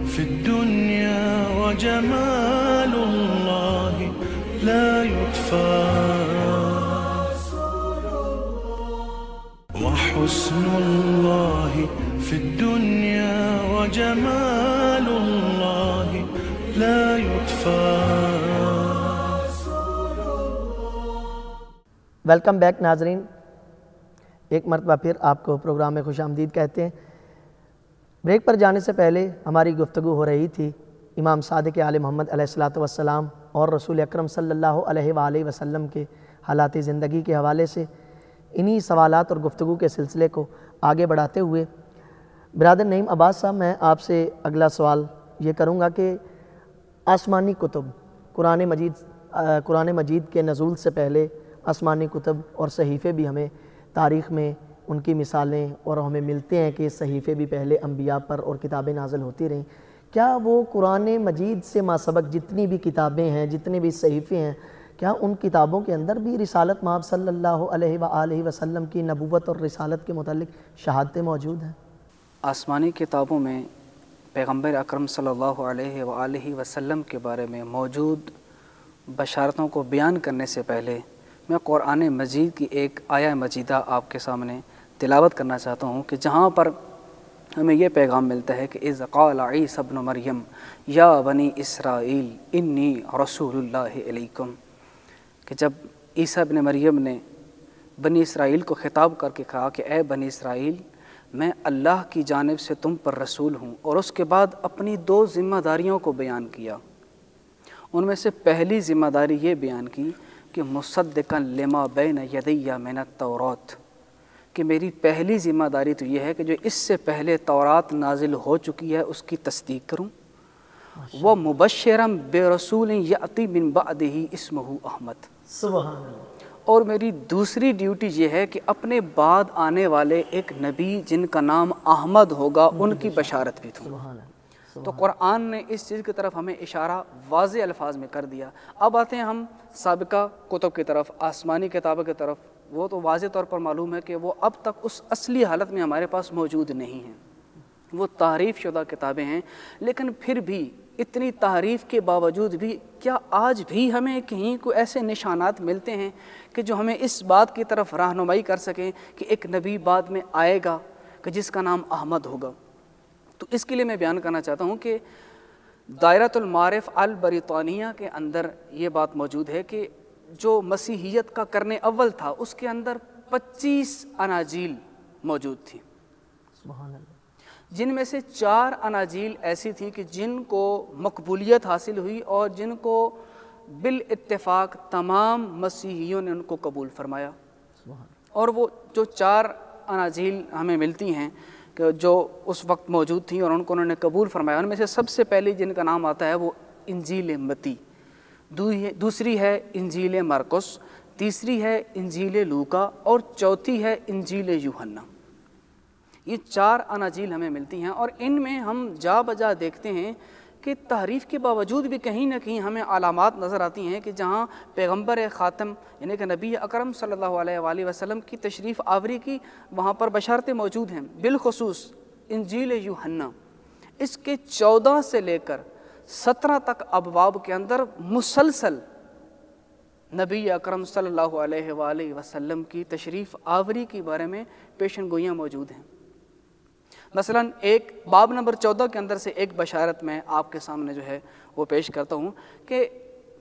في الدنيا وجمال الله لا يطفى وحسن الله في الدنيا وجمال الله لا يطفى. ویلکم بیک ناظرین، ایک مرتبہ پھر آپ کو پروگرام میں خوش آمدید کہتے ہیں۔ بریک پر جانے سے پہلے ہماری گفتگو ہو رہی تھی امام صادق آل محمد علیہ الصلوۃ والسلام اور رسول اکرم صلی اللہ علیہ وآلہ وسلم کے حالات زندگی کے حوالے سے۔ انہی سوالات اور گفتگو کے سلسلے کو آگے بڑھاتے ہوئے برادر نعیم عباس صاحب، میں آپ سے اگلا سوال یہ کروں گا کہ آسمانی کتب، قرآن مجید کے نزول سے پہلے آسمانی کتب اور صحیفے بھی ہمیں تاریخ میں ان کی مثالیں اور ہمیں ملتے ہیں کہ صحیفے بھی پہلے انبیاء پر اور کتابیں نازل ہوتی رہیں۔ کیا وہ قرآن مجید سے ماسبق جتنی بھی کتابیں ہیں، جتنے بھی صحیفے ہیں، کیا ان کتابوں کے اندر بھی رسالت مآب صلی اللہ علیہ وآلہ وسلم کی نبوت اور رسالت کے متعلق شہادتیں موجود ہیں؟ آسمانی کتابوں میں پیغمبر اکرم صلی اللہ علیہ وآلہ وسلم کے بارے میں موجود بشارتوں کو بیان کرنے سے پہلے میں قرآن مجید کی ایک آیہ مجیدہ آپ کے سامنے تلاوت کرنا چاہتا ہوں کہ جہاں پر ہمیں یہ پیغام ملتا ہے کہ اذ قال عیسی ابن مریم یا بنی اسرائیل انی رسول اللہ علیکم، کہ جب عیسیٰ ابن مریم نے بنی اسرائیل کو خطاب کر کے کہا کہ اے بنی اسرائیل، میں اللہ کی جانب سے تم پر رسول ہوں، اور اس کے بعد اپنی دو ذمہ داریوں کو بیان کیا۔ ان میں سے پہلی ذمہ داری یہ بیان کی کہ مصدقا لما بین یدی من التوراۃ، کہ میری پہلی ذمہ داری تو یہ ہے کہ جو اس سے پہلے تورات نازل ہو چکی ہے اس کی تصدیق کروں، وَمُبَشِّرًا بِرَسُولٍ يَأْتِي مِن بَعْدِهِ اسْمُهُ احمد، سبحان اللہ۔ اور میری دوسری ڈیوٹی یہ ہے کہ اپنے بعد آنے والے ایک نبی جن کا نام احمد ہوگا ان کی بشارت بھی دوں۔ تو قرآن نے اس چیز کی طرف ہمیں اشارہ واضح الفاظ میں کر دیا۔ اب آتے ہیں ہم سابقہ کتب کی طرف، آسمانی کتابوں کی طرف۔ وہ تو واضح طور پر معلوم ہے کہ وہ اب تک اس اصلی حالت میں ہمارے پاس موجود نہیں ہیں، وہ تحریف شدہ کتابیں ہیں۔ لیکن پھر بھی اتنی تحریف کے باوجود بھی کیا آج بھی ہمیں کہیں کوئی ایسے نشانات ملتے ہیں کہ جو ہمیں اس بات کی طرف رہنمائی کر سکیں کہ ایک نبی بعد میں آئے گا کہ جس کا نام احمد ہوگا؟ تو اس کے لیے میں بیان کرنا چاہتا ہوں کہ دائرۃ المعارف البریطانیہ کے اندر یہ بات موجود ہے کہ جو مسیحیت کا قرن اول تھا اس کے اندر 25 اناجیل موجود تھی، سبحان اللہ، جن میں سے 4 اناجیل ایسی تھی کہ جن کو مقبولیت حاصل ہوئی اور جن کو بالاتفاق تمام مسیحیوں نے ان کو قبول فرمایا۔ اور وہ جو 4 اناجیل ہمیں ملتی ہیں کہ جو اس وقت موجود تھیں اور ان کو انہوں نے قبول فرمایا، ان میں سے سب سے پہلی جن کا نام آتا ہے وہ انجیل متی، دوسری ہے انجیل مرقس، تیسری ہے انجیل لوکا، اور چوتھی ہے انجیل یوحنا۔ یہ 4 اناجیل ہمیں ملتی ہیں، اور ان میں ہم جا بجا دیکھتے ہیں کہ تحریف کے باوجود بھی کہیں نہ کہیں ہمیں علامات نظر آتی ہیں کہ جہاں پیغمبر خاتم یعنی کہ نبی اکرم صلی اللہ علیہ وآلہ وسلم کی تشریف آوری کی وہاں پر بشارتیں موجود ہیں۔ بالخصوص انجیل یوحنا، اس کے 14 سے لے کر 17 تک ابواب کے اندر مسلسل نبی اکرم صلی اللہ علیہ وآلہ وسلم کی تشریف آوری کے بارے میں پیشن گوئیاں موجود ہیں۔ مثلا ایک باب نمبر 14 کے اندر سے ایک بشارت میں آپ کے سامنے جو ہے وہ پیش کرتا ہوں کہ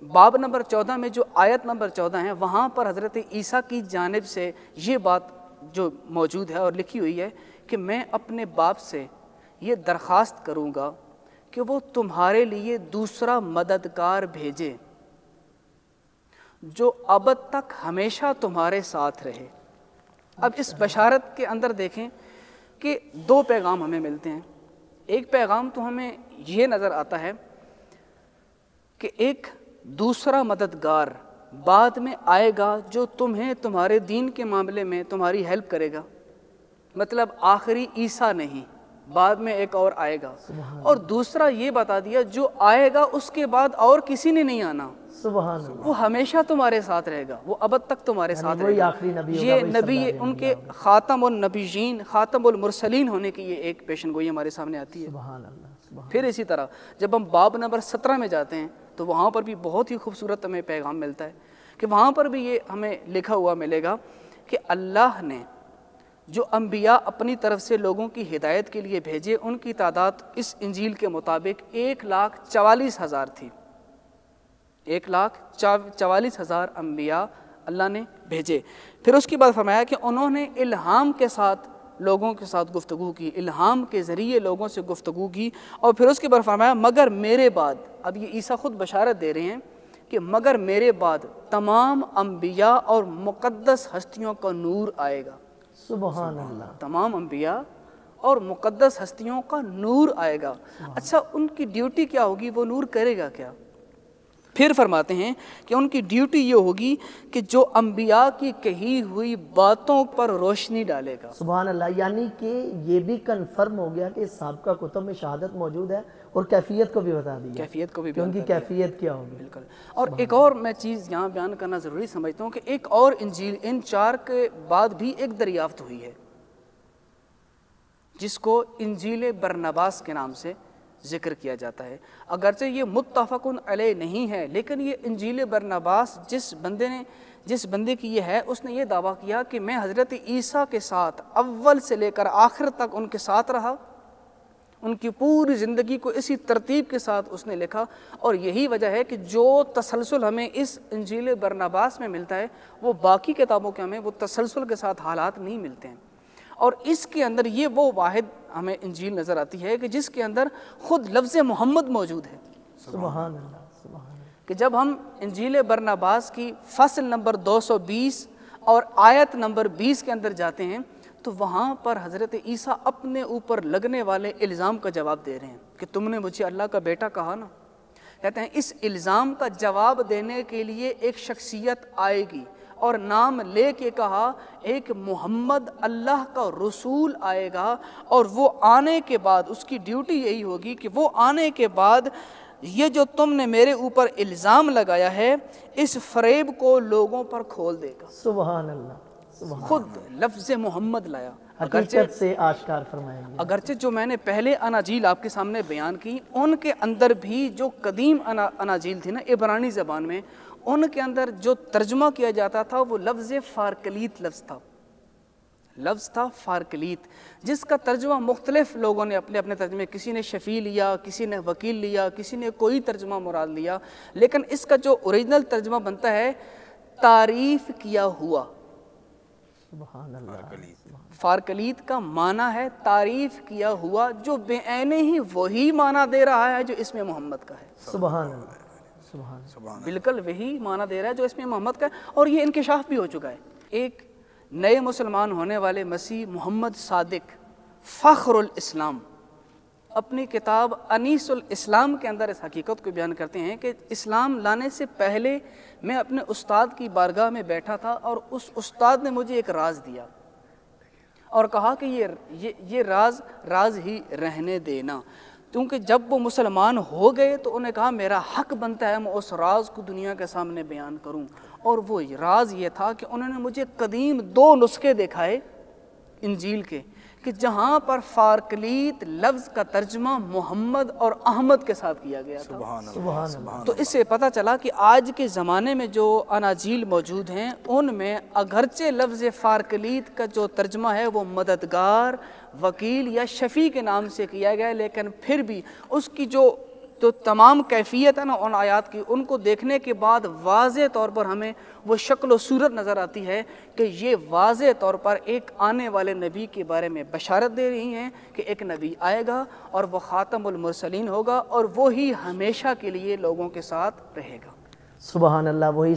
باب نمبر 14 میں جو آیت نمبر 14 ہے وہاں پر حضرت عیسیٰ کی جانب سے یہ بات جو موجود ہے اور لکھی ہوئی ہے کہ میں اپنے باپ سے یہ درخواست کروں گا کہ وہ تمہارے لیے دوسرا مددگار بھیجے جو ابد تک ہمیشہ تمہارے ساتھ رہے۔ اب اس بشارت کے اندر دیکھیں کہ 2 پیغام ہمیں ملتے ہیں۔ ایک پیغام تو ہمیں یہ نظر آتا ہے کہ ایک دوسرا مددگار بعد میں آئے گا جو تمہیں تمہارے دین کے معاملے میں تمہاری ہیلپ کرے گا، مطلب آخری عیسیٰ نہیں، بعد میں ایک اور آئے گا، اور دوسرا یہ بتا دیا جو آئے گا اس کے بعد اور کسی نے نہیں آنا، سبحان اللہ، وہ ہمیشہ تمہارے ساتھ رہے گا، وہ ابد تک تمہارے ساتھ وہی رہے گا۔ آخری نبی ہوگا، یہ وہی نبی سردار ان کے خاتم النبیین، خاتم المرسلین ہونے کی یہ ایک پیشن گوئی ہمارے سامنے آتی ہے۔ سبحان اللہ، سبحان پھر اسی طرح جب ہم باب نمبر 17 میں جاتے ہیں تو وہاں پر بھی بہت ہی خوبصورت ہمیں پیغام ملتا ہے کہ وہاں پر بھی یہ ہمیں لکھا ہوا ملے گا کہ اللہ نے جو انبیاء اپنی طرف سے لوگوں کی ہدایت کے لیے بھیجے ان کی تعداد اس انجیل کے مطابق 1,44,000 تھی۔ 1,44,000 انبیاء اللہ نے بھیجے۔ پھر اس کے بعد فرمایا کہ انہوں نے الہام کے ساتھ لوگوں کے ساتھ گفتگو کی، الہام کے ذریعے لوگوں سے گفتگو کی، اور پھر اس کے بعد فرمایا مگر میرے بعد، اب یہ عیسیٰ خود بشارت دے رہے ہیں کہ مگر میرے بعد تمام انبیاء اور مقدس ہستیوں کا نور آئے گا۔ سبحان اللہ، تمام انبیاء اور مقدس ہستیوں کا نور آئے گا۔ اچھا، ان کی ڈیوٹی کیا ہوگی؟ وہ نور کرے گا کیا؟ پھر فرماتے ہیں کہ ان کی ڈیوٹی یہ ہوگی کہ جو انبیاء کی کہی ہوئی باتوں پر روشنی ڈالے گا۔ سبحان اللہ، یعنی کہ یہ بھی کنفرم ہو گیا کہ سابقہ کتب میں شہادت موجود ہے، اور کیفیت کو بھی بتا دیا، کیفیت کو بھی کہ ان کی کیفیت کیا ہوگی۔ بالکل۔ اور ایک اور میں چیز یہاں بیان کرنا ضروری سمجھتا ہوں کہ ایک اور انجیل ان 4 کے بعد بھی ایک دریافت ہوئی ہے، جس کو انجیل برنباس کے نام سے ذکر کیا جاتا ہے۔ اگرچہ یہ متفق علیہ نہیں ہے، لیکن یہ انجیل برنباس جس بندے کی یہ ہے، اس نے یہ دعویٰ کیا کہ میں حضرت عیسیٰ کے ساتھ اول سے لے کر آخر تک ان کے ساتھ رہا، ان کی پوری زندگی کو اسی ترتیب کے ساتھ اس نے لکھا، اور یہی وجہ ہے کہ جو تسلسل ہمیں اس انجیل برنباس میں ملتا ہے وہ باقی کتابوں کے ہمیں وہ تسلسل کے ساتھ حالات نہیں ملتے ہیں۔ اور اس کے اندر یہ وہ واحد ہمیں انجیل نظر آتی ہے کہ جس کے اندر خود لفظ محمد موجود ہے۔ سبحان اللہ، سبحان اللہ، کہ جب ہم انجیل برنباس کی فصل نمبر 220 اور آیت نمبر 20 کے اندر جاتے ہیں تو وہاں پر حضرت عیسیٰ اپنے اوپر لگنے والے الزام کا جواب دے رہے ہیں کہ تم نے مجھے اللہ کا بیٹا کہا نا۔ کہتے ہیں اس الزام کا جواب دینے کے لیے ایک شخصیت آئے گی، اور نام لے کے کہا ایک محمد اللہ کا رسول آئے گا، اور وہ آنے کے بعد اس کی ڈیوٹی یہی ہوگی کہ وہ آنے کے بعد یہ جو تم نے میرے اوپر الزام لگایا ہے اس فریب کو لوگوں پر کھول دے گا۔ سبحان اللہ، سبحان اللہ، خود لفظ محمد لایا۔ حقیقت سے آشکار فرمائیں گے۔ اگرچہ جو میں نے پہلے اناجیل آپ کے سامنے بیان کی ان کے اندر بھی جو قدیم اناجیل تھی نا عبرانی زبان میں، ان کے اندر جو ترجمہ کیا جاتا تھا وہ لفظ فارکلیت لفظ تھا فارکلیت، جس کا ترجمہ مختلف لوگوں نے اپنے اپنے ترجمے، کسی نے شفیع لیا، کسی نے وکیل لیا، کسی نے کوئی ترجمہ مراد لیا، لیکن اس کا جو اوریجنل ترجمہ بنتا ہے تعریف کیا ہوا۔ سبحان اللہ، فارکلیت کا معنی ہے تعریف کیا ہوا، جو بے عینے ہی وہی معنی دے رہا ہے جو اسم محمد کا ہے۔ سبحان اللہ، سبحان اللہ، بالکل وہی معنی دے رہا ہے جو اسم محمد کا ہے، اور یہ انکشاف بھی ہو چکا ہے۔ ایک نئے مسلمان ہونے والے مسیح محمد صادق فخر الاسلام اپنی کتاب انیس الاسلام کے اندر اس حقیقت کو بیان کرتے ہیں کہ اسلام لانے سے پہلے میں اپنے استاد کی بارگاہ میں بیٹھا تھا، اور اس استاد نے مجھے ایک راز دیا اور کہا کہ یہ راز ہی رہنے دینا، کیونکہ جب وہ مسلمان ہو گئے تو انہیں کہا میرا حق بنتا ہے میں اس راز کو دنیا کے سامنے بیان کروں، اور وہ راز یہ تھا کہ انہوں نے مجھے قدیم 2 نسخے دکھائے انجیل کے کہ جہاں پر فارکلیت لفظ کا ترجمہ محمد اور احمد کے ساتھ کیا گیا تھا۔ سبحان اللہ، تو اس سے پتہ چلا کہ آج کے زمانے میں جو اناجیل موجود ہیں ان میں اگرچہ لفظ فارکلیت کا جو ترجمہ ہے وہ مددگار، وکیل یا شفیع کے نام سے کیا گیا ہے، لیکن پھر بھی اس کی جو تمام کیفیت ہے نا ان آیات کی، ان کو دیکھنے کے بعد واضح طور پر ہمیں وہ شکل و صورت نظر آتی ہے کہ یہ واضح طور پر ایک آنے والے نبی کے بارے میں بشارت دے رہی ہیں کہ ایک نبی آئے گا اور وہ خاتم المرسلین ہوگا، اور وہی ہمیشہ کے لیے لوگوں کے ساتھ رہے گا۔ سبحان اللہ، وہی